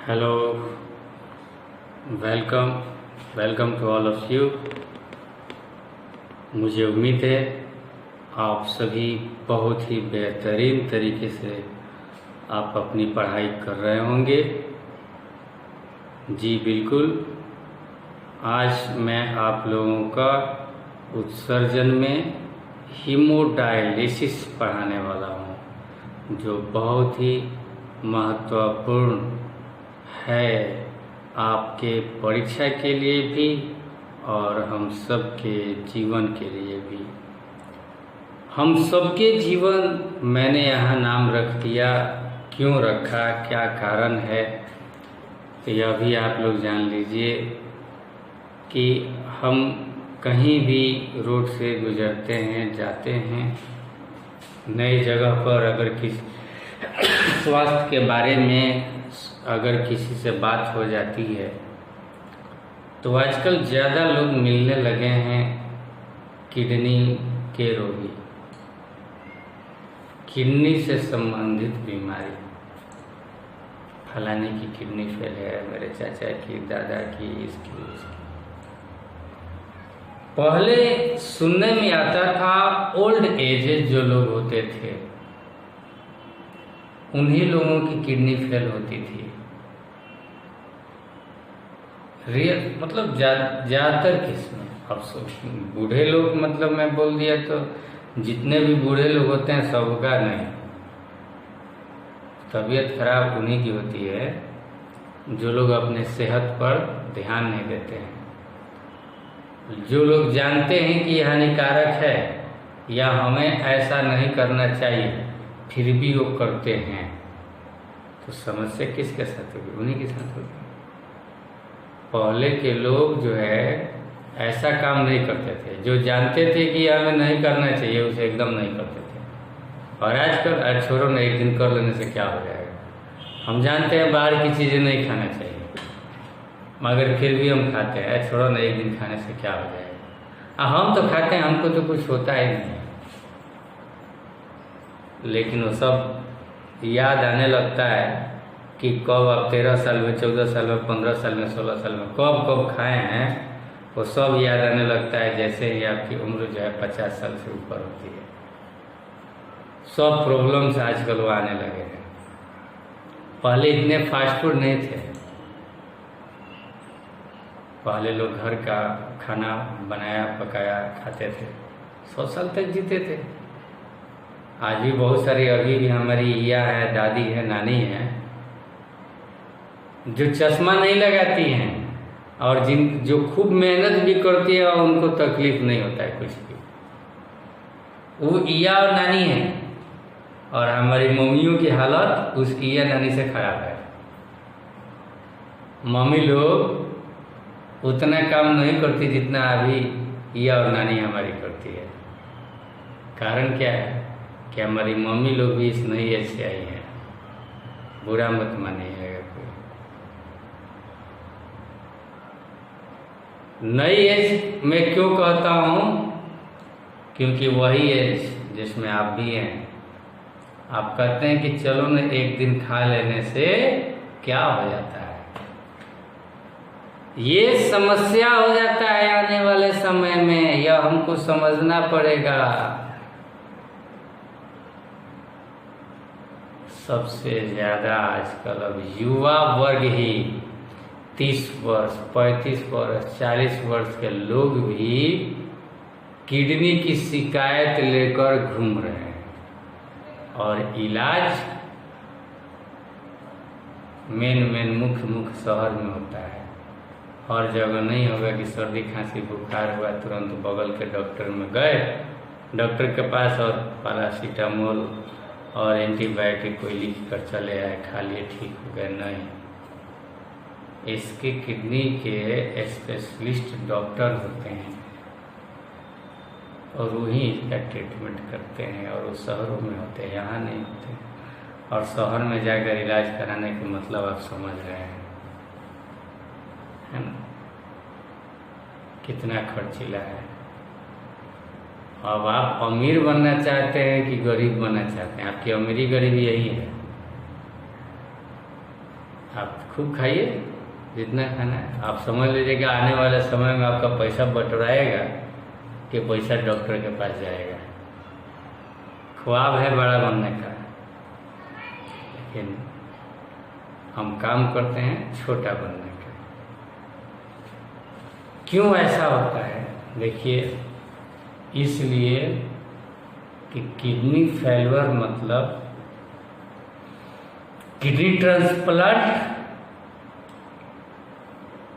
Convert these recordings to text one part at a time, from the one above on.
Hello, welcome welcome to all of you. मुझे उम्मीद है आप सभी बहुत ही बेहतरीन तरीके से आप अपनी पढ़ाई कर रहे होंगे। जी बिल्कुल। आज मैं आप लोगों का उत्सर्जन में हीमोडायलिसिस पढ़ाने वाला हूँ, जो बहुत ही महत्वपूर्ण है आपके परीक्षा के लिए भी और हम सब के जीवन के लिए भी। हम सबके जीवन मैंने यहाँ नाम रख दिया, क्यों रखा, क्या कारण है, तो यह भी आप लोग जान लीजिए कि हम कहीं भी रोड से गुजरते हैं, जाते हैं, नई जगह पर अगर किसी स्वास्थ्य के बारे में अगर किसी से बात हो जाती है तो आजकल ज़्यादा लोग मिलने लगे हैं किडनी के रोगी, किडनी से संबंधित बीमारी। फलाने की किडनी फेल है, मेरे चाचा की, दादा की, इसकी उसकी। पहले सुनने में आता था ओल्ड एज जो लोग होते थे उन्हीं लोगों की किडनी फेल होती थी। मतलब ज़्यादातर किस्में। अब बूढ़े लोग, मतलब मैं बोल दिया तो जितने भी बूढ़े लोग होते हैं सबका नहीं, तबीयत खराब उन्हीं की होती है जो लोग अपने सेहत पर ध्यान नहीं देते हैं, जो लोग जानते हैं कि यह हानिकारक है या हमें ऐसा नहीं करना चाहिए फिर भी वो करते हैं। तो समस्या किसके साथ होगी? उन्हीं के साथ होगी। पहले के लोग जो है ऐसा काम नहीं करते थे, जो जानते थे कि हमें नहीं करना चाहिए उसे एकदम नहीं करते थे। और आजकल छोड़ो ना, एक दिन कर लेने से क्या हो जाएगा। हम जानते हैं बाहर की चीज़ें नहीं खाना चाहिए, मगर फिर भी हम खाते हैं। छोड़ो ना, एक दिन खाने से क्या हो जाएगा। हम तो खाते हैं, हमको तो कुछ होता ही नहीं, लेकिन वो सब याद आने लगता है कि कब आप 13 साल में, 14 साल में, 15 साल में, 16 साल में कब कब खाए हैं, वो सब याद आने लगता है जैसे ही आपकी उम्र जो है 50 साल से ऊपर होती है। सब प्रॉब्लम्स आजकल वो आने लगे हैं। पहले इतने फास्ट फूड नहीं थे। पहले लोग घर का खाना बनाया पकाया खाते थे, 100 साल तक जीते थे। आज भी बहुत सारी, अभी भी हमारी या है, दादी है, नानी है, जो चश्मा नहीं लगाती हैं और जो खूब मेहनत भी करती है और उनको तकलीफ नहीं होता है कुछ भी। वो ईया और नानी है, और हमारी मम्मियों की हालत उस ईया नानी से खराब है। मम्मी लोग उतना काम नहीं करती जितना अभी ईया और नानी हमारी करती है। कारण क्या है कि हमारी मम्मी लोग भी इस नई एज से आई हैं। बुरा मत मानिएगा कोई। नई एज में क्यों कहता हूँ? क्योंकि वही एज जिसमें आप भी हैं। आप कहते हैं कि चलो ना एक दिन खा लेने से क्या हो जाता है। ये समस्या हो जाता है आने वाले समय में, यह हमको समझना पड़ेगा। सबसे ज़्यादा आजकल अब युवा वर्ग ही 30 वर्ष, 35 वर्ष, 40 वर्ष के लोग भी किडनी की शिकायत लेकर घूम रहे हैं। और इलाज मेन मुख्य शहर में होता है। हर जगह नहीं होगा कि सर्दी खांसी बुखार हुआ तुरंत बगल के डॉक्टर में गए, डॉक्टर के पास और पैरासीटामोल और एंटीबायोटिक कोई लिख कर चले आए, खा लिए, ठीक हो गए। नहीं, इसके किडनी के स्पेशलिस्ट डॉक्टर होते हैं और वही इसका ट्रीटमेंट करते हैं, और वो शहरों में होते हैं, यहाँ नहीं होते। और शहर में जाकर इलाज कराने का मतलब आप समझ रहे हैं, है ना, कितना खर्चीला है। अब आप अमीर बनना चाहते हैं कि गरीब बनना चाहते हैं? आपकी अमीरी गरीबी यही है। आप खूब खाइए जितना खाना है। आप समझ लीजिएगा आने वाले समय में आपका पैसा बटोराएगा कि पैसा डॉक्टर के पास जाएगा। ख्वाब है बड़ा बनने का, लेकिन हम काम करते हैं छोटा बनने का। क्यों ऐसा होता है? देखिए, इसलिए कि किडनी फेल्योर मतलब किडनी ट्रांसप्लांट,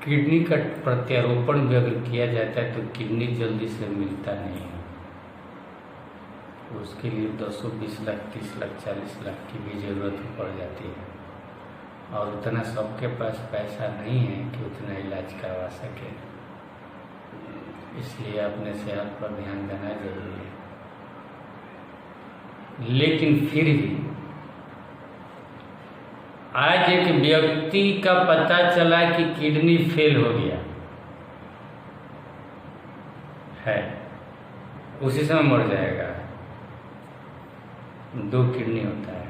किडनी का प्रत्यारोपण भी अगर किया जाता है तो किडनी जल्दी से मिलता नहीं है। उसके लिए 220 लाख, 30 लाख, 40 लाख की भी जरूरत पड़ जाती है, और उतना सबके पास पैसा नहीं है कि उतना इलाज करवा सके। इसलिए अपने सेहत पर ध्यान देना जरूरी है। लेकिन फिर भी आज एक व्यक्ति का पता चला कि किडनी फेल हो गया है, उसी समय मर जाएगा। 2 किडनी होता है,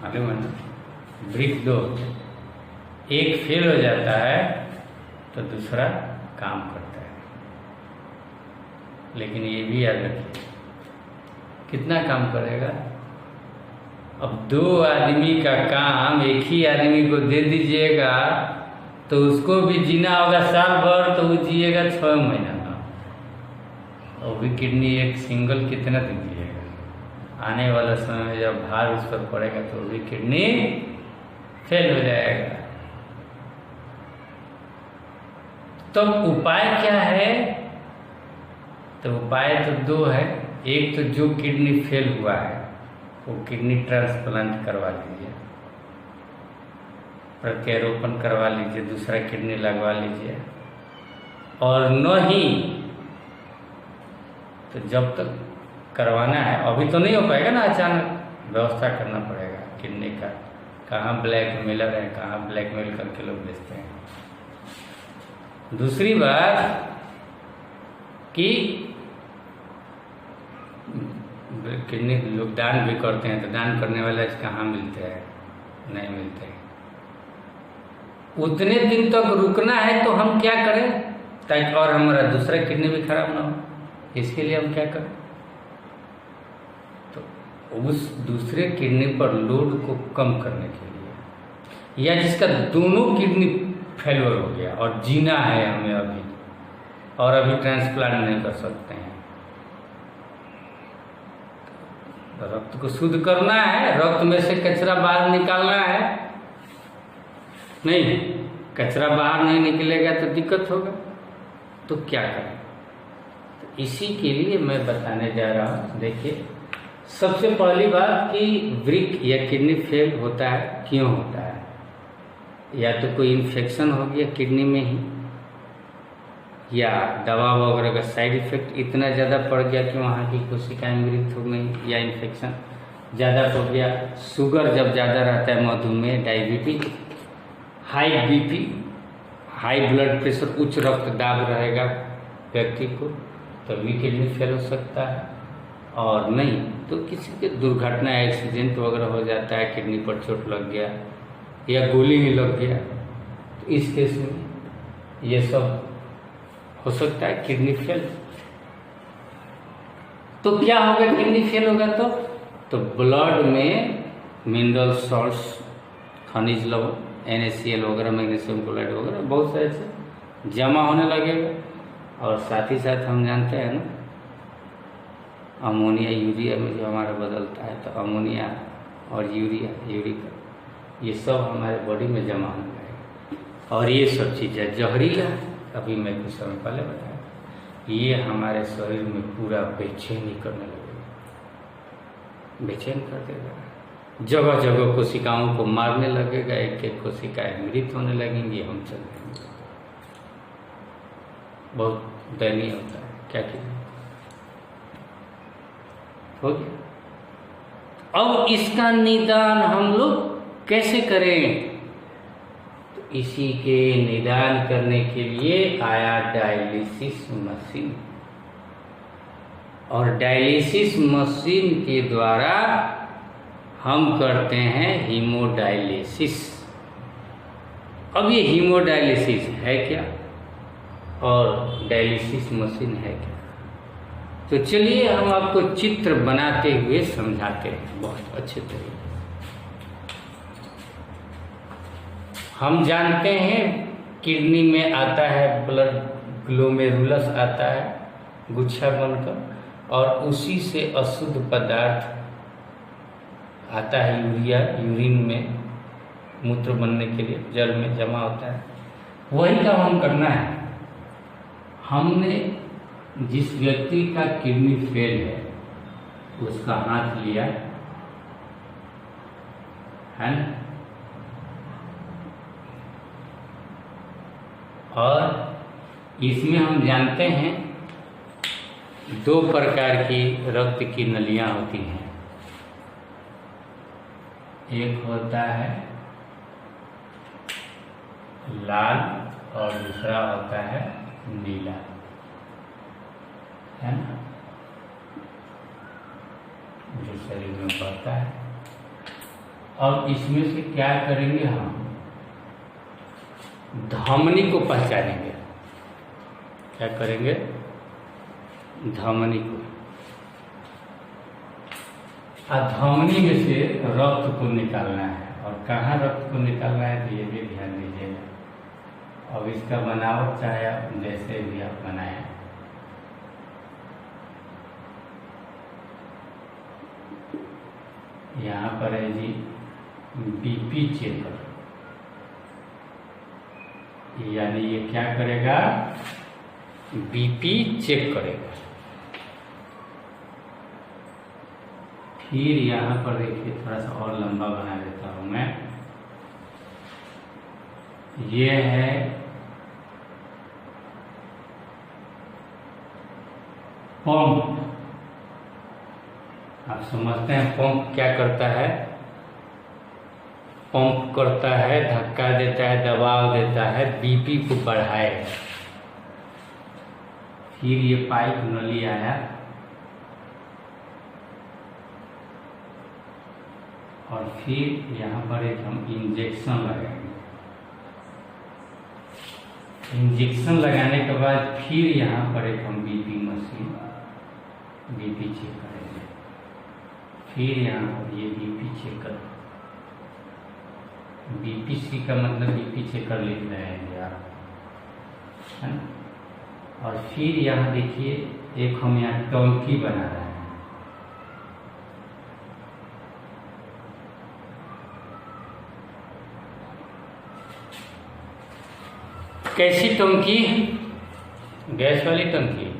मालूम है ना? ब्रिक 2 होते हैं, एक फेल हो जाता है तो दूसरा काम करता है। लेकिन ये भी याद रखिए, कितना काम करेगा? अब 2 आदमी का काम एक ही आदमी को दे दीजिएगा तो उसको भी जीना होगा साल भर, तो वो जिएगा 6 महीना का। और भी किडनी एक सिंगल कितना दिन जिएगा? आने वाला समय में जब भार उस पर पड़ेगा तो भी किडनी फेल हो जाएगा। तो उपाय क्या है? तो उपाय तो 2 है। एक तो जो किडनी फेल हुआ है वो किडनी ट्रांसप्लांट करवा लीजिए, प्रत्यारोपण करवा लीजिए, दूसरा किडनी लगवा लीजिए। और नहीं तो जब तक करवाना है, अभी तो नहीं हो पाएगा ना, अचानक व्यवस्था करना पड़ेगा किडनी का। कहाँ ब्लैकमेलर है, कहाँ ब्लैकमेल करके लोग बेचते हैं। दूसरी बात कि किडनी लोग दान भी करते हैं, तो दान करने वाले कहाँ मिलते हैं? नहीं मिलते हैं। उतने दिन तक रुकना है तो हम क्या करें ताकि और हमारा दूसरा किडनी भी खराब ना हो? इसके लिए हम क्या करें? तो उस दूसरे किडनी पर लोड को कम करने के लिए, या जिसका दोनों किडनी फेलियर हो गया और जीना है हमें अभी, और अभी ट्रांसप्लांट नहीं कर सकते हैं, रक्त को शुद्ध करना है, रक्त में से कचरा बाहर निकालना है। नहीं, कचरा बाहर नहीं निकलेगा तो दिक्कत होगा। तो क्या करें? तो इसी के लिए मैं बताने जा रहा हूँ। देखिए, सबसे पहली बात कि वृक्क या किडनी फेल होता है, क्यों होता है? या तो कोई इन्फेक्शन हो गया किडनी में ही, या दवा वगैरह का साइड इफेक्ट इतना ज़्यादा पड़ गया कि वहाँ की कोशिकाएं मृत हो गई, या इन्फेक्शन ज़्यादा हो गया। शुगर जब ज़्यादा रहता है, मधुमेह, diabetes, high BP, high blood pressure, उच्च रक्तदाब रहेगा व्यक्ति को, तभी किडनी फेल हो सकता है। और नहीं तो किसी के दुर्घटना, एक्सीडेंट वगैरह हो जाता है, किडनी पर चोट लग गया या गोली ही लग गया, तो इस केस में ये सब हो सकता है किडनी फेल। तो क्या होगा किडनी फेल होगा तो ब्लड में मिनरल सॉल्ट्स, खनिज लवण, NaCl वगैरह, मैग्नीशियम क्लोराइड वगैरह बहुत सारे से जमा होने लगेगा। और साथ ही साथ हम जानते हैं ना, अमोनिया यूरिया में जो हमारा बदलता है, तो अमोनिया और यूरिया, यूरिक, ये सब हमारे बॉडी में जमा होने लगेगा। और ये सब चीज़ें जहरीला, अभी मैं कुछ समय पहले बताया, ये हमारे शरीर में पूरा बेचैनी करने लगेगा, बेचैन कर देगा, जगह जगह कोशिकाओं को मारने लगेगा, एक एक कोशिकाएं मृत होने लगेंगी, हम चल जाएंगे। बहुत दयनीय होता है, क्या कीजिए, हो गया। अब इसका निदान हम लोग कैसे करें? तो इसी के निदान करने के लिए आया डायलिसिस मशीन, और डायलिसिस मशीन के द्वारा हम करते हैं हीमोडायलिसिस। अब ये हीमोडायलिसिस है क्या और डायलिसिस मशीन है क्या, तो चलिए हम आपको चित्र बनाते हुए समझाते हैं बहुत अच्छे तरीके से। हम जानते हैं किडनी में आता है ब्लड ग्लोमेरुलस आता है गुच्छा बनकर, और उसी से अशुद्ध पदार्थ आता है यूरिया, यूरिन में मूत्र बनने के लिए जल में जमा होता है। वही काम हम करना है। हमने जिस व्यक्ति का किडनी फेल है उसका हाथ लिया है ना, और इसमें हम जानते हैं 2 प्रकार की रक्त की नलियां होती हैं। एक होता है लाल और दूसरा होता है नीला, है ना, जो शरीर में बढ़ता है। और इसमें से क्या करेंगे, हम धमनी को पहचानेंगे। क्या करेंगे, धमनी को, और धमनी में से रक्त को निकालना है। और कहाँ रक्त को निकालना है तो ये भी ध्यान दीजिएगा। अब इसका बनावट चाहे आप जैसे भी आप बनाएं, यहाँ पर है जी बीपी चेकर, यानी ये क्या करेगा, बीपी चेक करेगा। फिर यहाँ पर देखिए, थोड़ा सा और लंबा बना देता हूँ मैं। ये है पंप। आप समझते हैं पंप क्या करता है, पंप करता है, धक्का देता है, दबाव देता है, बीपी को बढ़ाएगा। फिर ये पाइप नली आया और फिर यहाँ पर एक हम इंजेक्शन लगाएंगे। इंजेक्शन लगाने के बाद फिर यहाँ पर एक हम बीपी मशीन बीपी चेक करेंगे। फिर यहाँ पर ये बीपी चेक कर, बीपी सी का मतलब बीपी चेकर लिख रहे हैं आप, है ना। और फिर यहाँ देखिए एक हम यहाँ टंकी बना रहे हैं। कैसी टंकी, गैस वाली टंकी,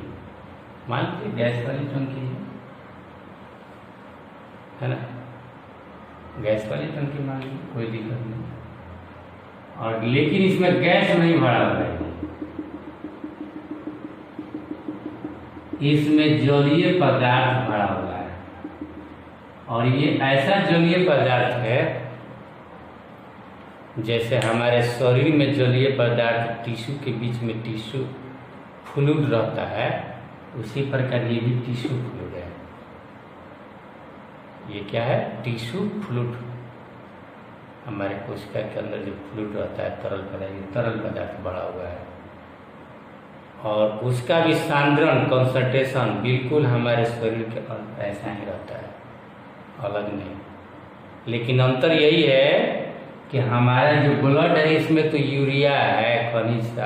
मान लीजिए गैस वाली टंकी है ना, गैस वाली टंकी मान लीजिए, कोई दिक्कत नहीं। और लेकिन इसमें गैस नहीं भरा हुआ है, इसमें जलीय पदार्थ भरा हुआ है। और ये ऐसा जलीय पदार्थ है जैसे हमारे शरीर में जलीय पदार्थ टिश्यू के बीच में टिश्यू फ्लूइड रहता है, उसी प्रकार ये भी टिश्यू फ्लूइड है। ये क्या है, टिश्यू फ्लूइड। हमारे कोशिका के अंदर जो फ्लूइड रहता है तरल पदार्थ बढ़ा हुआ है, और उसका भी सांद्रण कंसंट्रेशन बिल्कुल हमारे शरीर के अंदर ऐसा ही रहता है, अलग नहीं। लेकिन अंतर यही है कि हमारा जो ब्लड है इसमें तो यूरिया है, खनिज का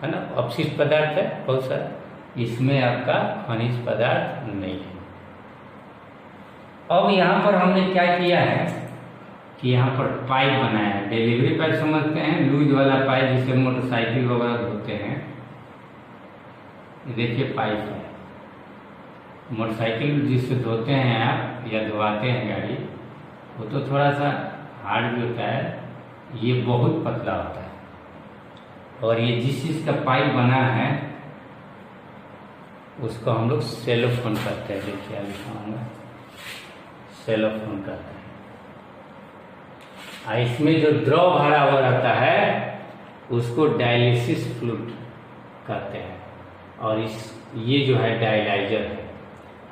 है ना, अपशिष्ट पदार्थ है बहुत सारा, इसमें आपका खनिज पदार्थ नहीं है। अब यहाँ पर हमने क्या किया है कि यहाँ पर पाइप बनाया है, डिलीवरी पाइप समझते हैं, लूज वाला पाइप जिसे मोटरसाइकिल वगैरह धोते हैं। देखिए पाइप है, मोटरसाइकिल जिससे धोते हैं आप या धोवाते हैं गाड़ी, वो तो थोड़ा सा हार्ड भी होता है, ये बहुत पतला होता है। और ये जिस चीज़ का पाइप बना है उसको हम लोग सेलोफोन कहते हैं। देखिए अभी लिखाऊंगा, सेलोफोन कहते हैं। इसमें जो द्रव भरा हुआ रहता है उसको डायलिसिस फ्लूइड कहते हैं। और ये जो है डायलाइजर है।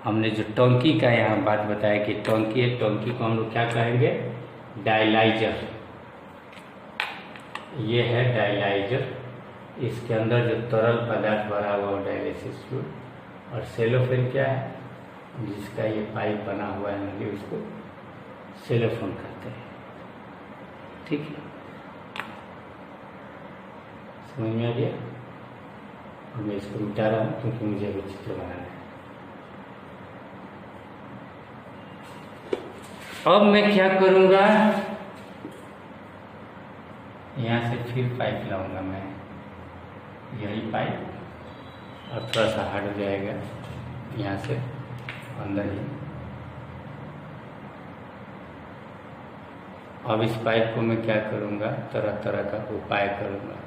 हमने जो टंकी का यहाँ बात बताया कि टंकी है, टंकी को हम लोग क्या कहेंगे, डायलाइजर। ये है डायलाइजर, इसके अंदर जो तरल पदार्थ भरा हुआ है डायलिसिस फ्लूइड, और सेलोफेन क्या है, जिसका ये पाइप बना हुआ है नली, उसको सेलोफोन कहते हैं। ठीक है, समझ में आ गया? मैं इसको मिटा रहा हूँ क्योंकि मुझे अभी चित्र बनाना है। अब मैं क्या करूँगा, यहाँ से फिर पाइप लाऊंगा मैं, यही पाइप, और थोड़ा सा हार्ड हो जाएगा यहाँ से अंदर ही। अब इस पाइप को मैं क्या करूँगा, तरह तरह का उपाय करूँगा।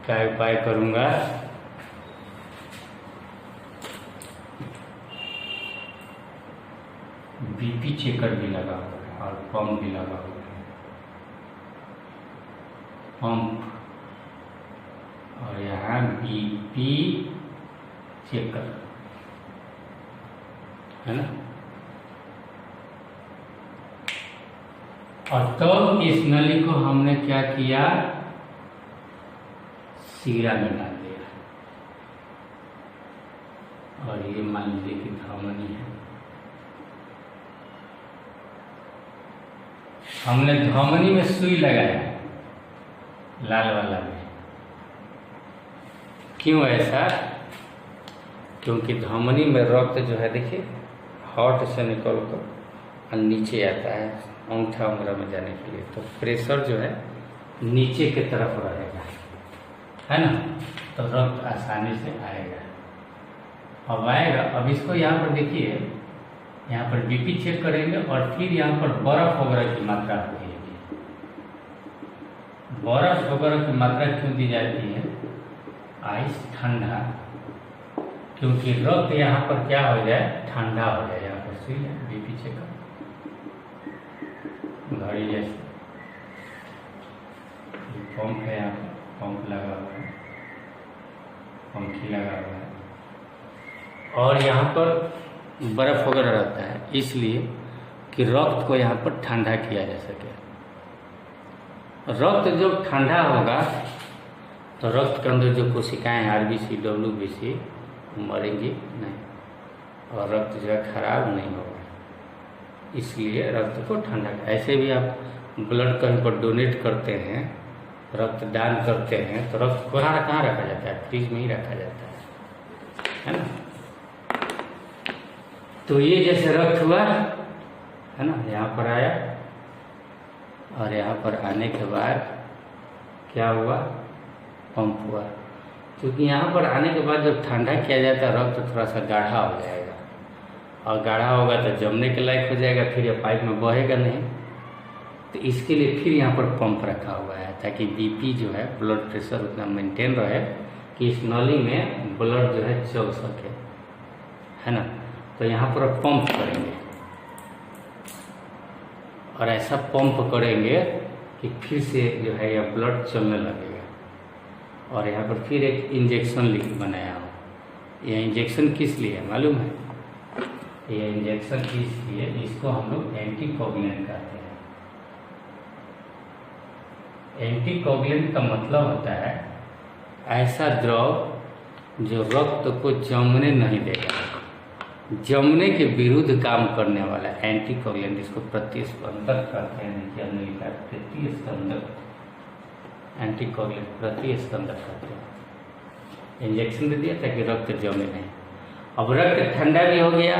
क्या उपाय करूँगा, बीपी चेकर भी लगा हुआ है और पंप भी लगा हुआ है, पंप, और यहाँ बीपी चेकर है ना। और तो इस नली को हमने क्या किया, सीरा में डाल दिया, और ये मान लीजिए कि धमनी है, हमने धमनी में सुई लगाया लाल वाला में। क्यों ऐसा, क्योंकि धमनी में रक्त जो है देखिए हार्ट से निकल कर नीचे आता है अंगूठा उंगरा में जाने के लिए, तो प्रेशर जो है नीचे की तरफ रहेगा, है ना, तो रक्त आसानी से आएगा। अब आएगा, अब इसको यहाँ पर देखिए, यहाँ पर बीपी चेक करेंगे और फिर यहाँ पर बर्फ वगैरह की मात्रा होगी। बर्फ वगैरह की मात्रा क्यों दी जाती है, आइस ठंडा, क्योंकि रक्त यहाँ पर क्या हो जाए, ठंडा हो जाए। यहाँ पर सुई है, बीपी चेक घड़ी जैसे पंप है, यहाँ पर पंप लगा हुआ है, पंखी लगा हुआ है, और यहाँ पर बर्फ वगैरह रहता है, इसलिए कि रक्त को यहाँ पर ठंडा किया जा सके। रक्त जब ठंडा होगा तो रक्त के अंदर जो कोशिकाएं आरबीसी डब्ल्यूबीसी मरेंगी नहीं, और रक्त जो है खराब नहीं होगा, इसलिए रक्त को ठंडा। ऐसे भी आप ब्लड कहीं पर डोनेट करते हैं, रक्तदान करते हैं, तो रक्त को कहाँ रखा जाता है, फ्रिज में ही रखा जाता है ना। तो ये जैसे रक्त हुआ है ना, यहाँ पर आया, और यहाँ पर आने के बाद क्या हुआ, पंप हुआ, क्योंकि यहाँ पर आने के बाद जब ठंडा किया जाता है रक्त तो थोड़ा सा गाढ़ा हो जाएगा, और गाढ़ा होगा तो जमने के लायक हो जाएगा, फिर ये पाइप में बहेगा नहीं, तो इसके लिए फिर यहाँ पर पंप रखा हुआ है, ताकि बीपी जो है, ब्लड प्रेशर उतना मेंटेन रहे कि इस नली में ब्लड जो है चल सके, है ना। तो यहाँ पर पंप करेंगे, और ऐसा पंप करेंगे कि फिर से जो है यह ब्लड चलने लगेगा। और यहाँ पर फिर एक इंजेक्शन लिख बनाया हूँ। यह इंजेक्शन किस लिए है मालूम है, यह इंजेक्शन इसलिए, इसको हम लोग एंटीकोगुलेंट कहते हैं। एंटीकोगुलेंट का मतलब होता है ऐसा द्रव जो रक्त को जमने नहीं देगा, जमने के विरुद्ध काम करने वाला एंटीकोगुलेंट, इसको प्रतिस्पंदक कहते हैं। कि हमने लिखा है प्रतिस्पंदक, एंटीकोगुलेंट प्रतिस्पंदक कहते हैं। इंजेक्शन दे दिया ताकि रक्त जमे नहीं। अब रक्त ठंडा भी हो गया,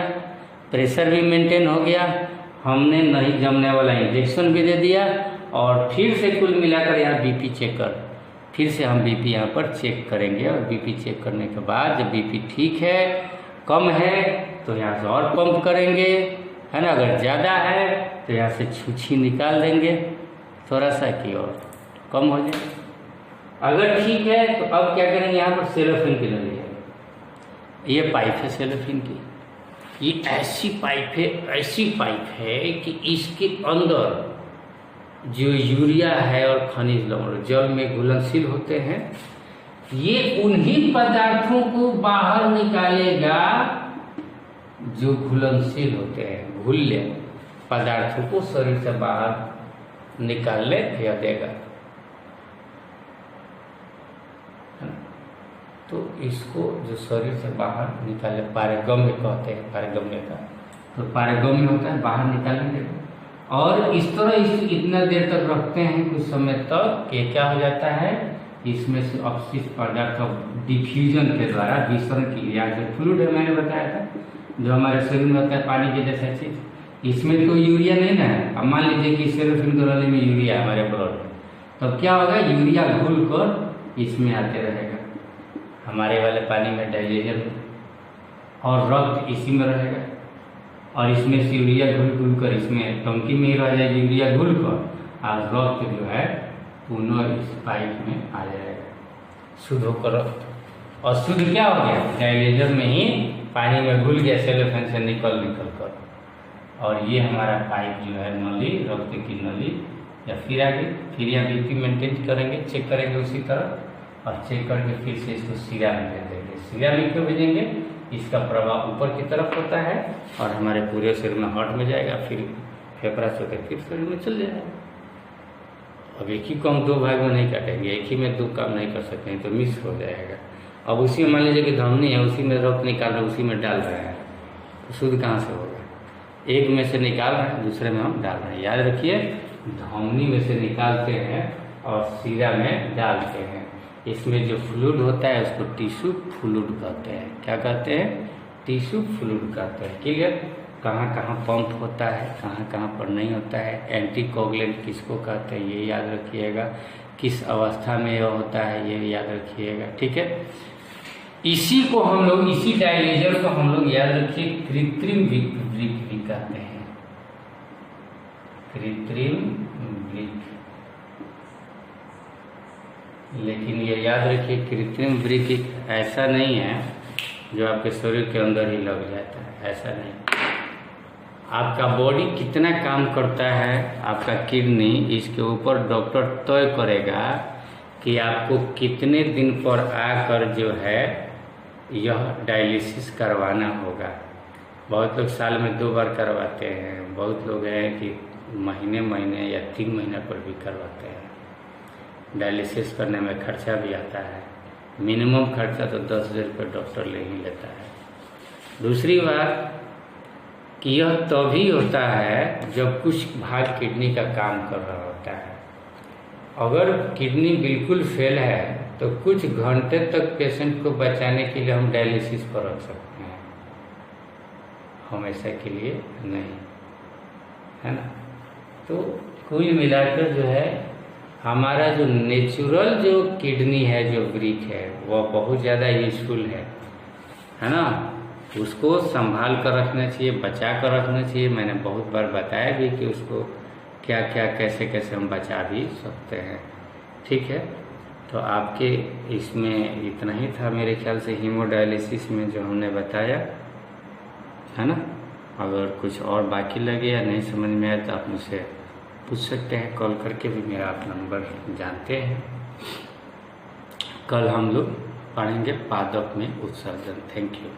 प्रेशर भी मेंटेन हो गया, हमने नहीं जमने वाला इंजेक्शन भी दे दिया, और फिर से कुल मिलाकर यहाँ बीपी चेक कर, फिर से हम बीपी यहाँ पर चेक करेंगे। और बीपी चेक करने के बाद जब बीपी ठीक है, कम है, तो यहाँ से और पंप करेंगे, है ना। अगर ज़्यादा है तो यहाँ से छुछी निकाल देंगे थोड़ा सा कि और कम हो जाए। अगर ठीक है तो अब क्या करेंगे, यहाँ पर सेलोफिन की लगी है, ये पाइप है सेलोफिन की। ये ऐसी पाइप है कि इसके अंदर जो यूरिया है और खनिज लवण जल में घुलनशील होते हैं, ये उन्हीं पदार्थों को बाहर निकालेगा जो घुलनशील होते हैं, घुल्य पदार्थों को शरीर से बाहर निकालने या देगा। तो इसको जो शरीर से बाहर निकाले पारगम्य कहते हैं, पारगम्य का तो पारगम्य होता है बाहर निकालने देगा। और इस तरह इतना देर तक रखते हैं कुछ समय तक कि क्या हो जाता है, इसमें से अपशिष्ट पदार्थ डिफ्यूजन के द्वारा विसरण की क्रिया, जो फ्लूइड है मैंने बताया था जो हमारे शरीर में होता है पानी के जैसा चीज, इसमें तो यूरिया नहीं ना है। अब मान लीजिए कि सेरोफिन में यूरिया हमारे ब्लड में, तब क्या होगा, यूरिया घुल कर इसमें आते रहेगा हमारे वाले पानी में डाइजेशन, और रक्त इसी में रहेगा और इसमें से यूरिया घुल कर इसमें टंकी में ही रह जाएगी यूरिया घुल कर, और रक्त जो है पुनः इस पाइप में आ जाएगा शुद्ध होकर रक्त। और शुद्ध क्या हो गया, डायलेजर में ही पानी में घुल गया सेलोफेन से निकल कर। और ये हमारा पाइप जो है नली, रक्त की नली या फिर आगे फिर यहाँ बीपी मेंटेन करेंगे, चेक करेंगे उसी तरह, और चेक करके फिर से इसको सिरा में भेज देंगे। सिरा में क्यों भेजेंगे, इसका प्रभाव ऊपर की तरफ होता है और हमारे पूरे शरीर में हार्ट में जाएगा, फिर फेफड़ा से होकर फिर शरीर में चल जाएगा। अब एक ही को हम दो भाग में नहीं काटेंगे, एक ही में दो काम नहीं कर सकते हैं तो मिस हो जाएगा। अब उसी में मान लीजिए कि धमनी है, उसी में रक्त निकाल रहे हैं, उसी में डाल रहे हैं, तो शुद्ध कहाँ से होगा, एक में से निकाल रहे हैं दूसरे में हम डाल रहे हैं। याद रखिए, धमनी में से निकालते हैं और सिरा में डालते हैं। इसमें जो फ्लूइड होता है उसको टिश्यू फ्लूइड कहते हैं। क्या कहते हैं, टिश्यू फ्लूइड कहते हैं। क्लियर, कहाँ कहाँ पंप होता है, कहाँ कहाँ पर नहीं होता है। एंटीकोगुलेंट किसको कहते हैं ये याद रखिएगा, किस अवस्था में यह होता है ये याद रखिएगा। ठीक है, इसी को हम लोग, इसी डायलेजर को हम लोग याद रखिए कृत्रिम वृक्क भी कहते हैं, कृत्रिम वृक्क। लेकिन ये याद रखिए कृत्रिम वृक्क ऐसा नहीं है जो आपके शरीर के अंदर ही लग जाता है, ऐसा नहीं। आपका बॉडी कितना काम करता है, आपका किडनी, इसके ऊपर डॉक्टर तय करेगा कि आपको कितने दिन पर आकर जो है यह डायलिसिस करवाना होगा। बहुत लोग साल में 2 बार करवाते हैं, बहुत लोग हैं कि महीने या 3 महीने पर भी करवाते हैं। डायलिसिस करने में खर्चा भी आता है, मिनिमम खर्चा तो 10,000 रुपये डॉक्टर ले ही लेता है। दूसरी बात कि यह तभी होता है जब कुछ भाग किडनी का काम कर रहा होता है। अगर किडनी बिल्कुल फेल है तो कुछ घंटे तक पेशेंट को बचाने के लिए हम डायलिसिस पर रख सकते हैं, हमेशा के लिए नहीं, है ना। तो कुल मिलाकर जो है हमारा जो नेचुरल जो किडनी है, जो वृक्क है, वह बहुत ज़्यादा यूजफुल है ना। उसको संभाल कर रखना चाहिए, बचा कर रखना चाहिए। मैंने बहुत बार बताया भी कि उसको क्या क्या कैसे कैसे हम बचा भी सकते हैं। ठीक है, तो आपके इसमें इतना ही था मेरे ख्याल से हीमोडायलिसिस में जो हमने बताया, है ना। अगर कुछ और बाकी लगे या नहीं समझ में आए तो आप मुझसे पूछ सकते हैं, कॉल करके भी। मेरा आप नंबर जानते हैं। कल हम लोग पढ़ेंगे पादप में उत्सर्जन। Thank you.